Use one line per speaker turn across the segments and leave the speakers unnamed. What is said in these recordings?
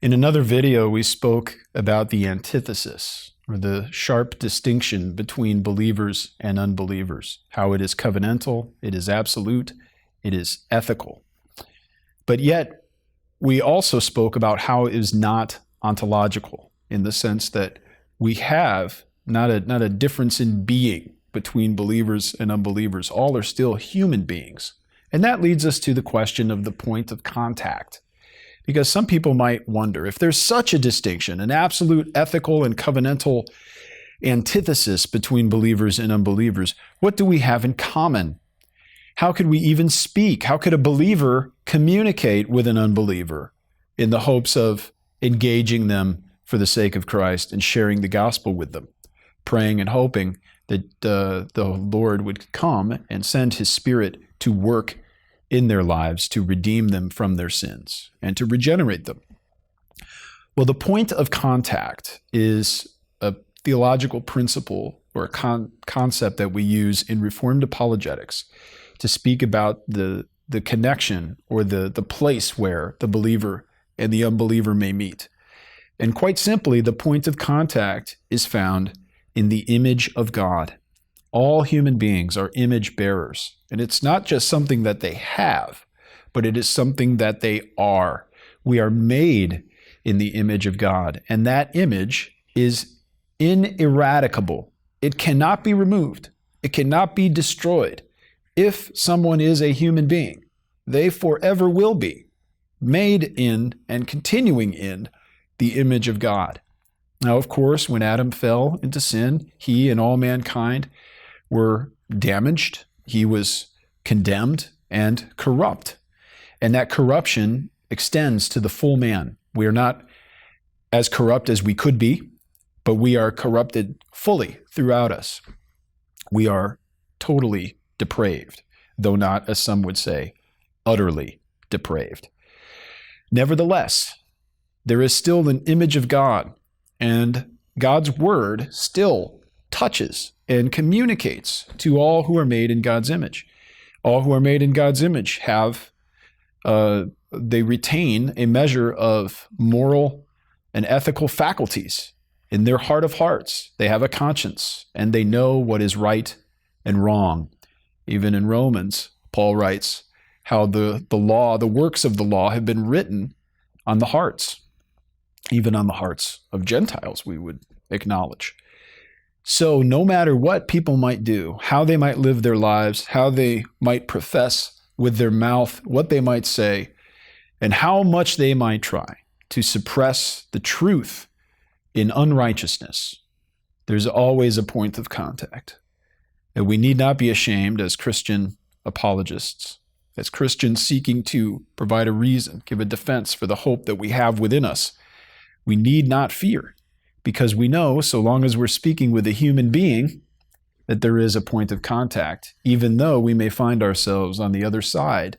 In another video, we spoke about the antithesis, or the sharp distinction between believers and unbelievers, how it is covenantal, it is absolute, it is ethical. But yet, we also spoke about how it is not ontological, in the sense that we have not a difference in being between believers and unbelievers. All are still human beings. And that leads us to the question of the point of contact. Because some people might wonder, if there's such a distinction, an absolute ethical and covenantal antithesis between believers and unbelievers, what do we have in common? How could we even speak? How could a believer communicate with an unbeliever in the hopes of engaging them for the sake of Christ and sharing the gospel with them, praying and hoping that the Lord would come and send His Spirit to work in their lives to redeem them from their sins and to regenerate them? Well, the point of contact is a theological principle or a concept that we use in Reformed apologetics to speak about the connection or the place where the believer and the unbeliever may meet. And quite simply, the point of contact is found in the image of God. All human beings are image bearers. And it's not just something that they have, but it is something that they are. We are made in the image of God. And that image is ineradicable. It cannot be removed. It cannot be destroyed. If someone is a human being, they forever will be made in and continuing in the image of God. Now, of course, when Adam fell into sin, he and all mankind were damaged. He was condemned and corrupt. And that corruption extends to the full man. We are not as corrupt as we could be, but we are corrupted fully throughout us. We are totally depraved, though not, as some would say, utterly depraved. Nevertheless, there is still an image of God, and God's word still touches and communicates to all who are made in God's image. All who are made in God's image they retain a measure of moral and ethical faculties in their heart of hearts. They have a conscience, and they know what is right and wrong. Even in Romans, Paul writes how the law, the works of the law have been written on the hearts, even on the hearts of Gentiles, we would acknowledge. So no matter what people might do, how they might live their lives, how they might profess with their mouth, what they might say, and how much they might try to suppress the truth in unrighteousness, there's always a point of contact. And we need not be ashamed as Christian apologists, as Christians seeking to provide a reason, give a defense for the hope that we have within us. We need not fear, because we know, so long as we're speaking with a human being, that there is a point of contact, even though we may find ourselves on the other side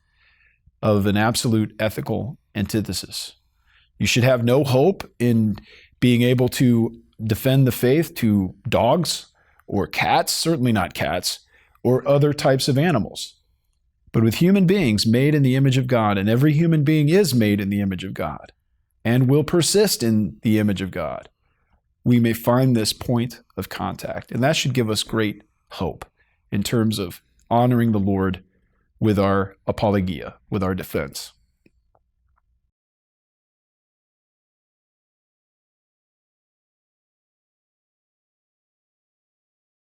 of an absolute ethical antithesis. You should have no hope in being able to defend the faith to dogs or cats, certainly not cats, or other types of animals. But with human beings made in the image of God, and every human being is made in the image of God and will persist in the image of God, we may find this point of contact. And that should give us great hope in terms of honoring the Lord with our apologia, with our defense.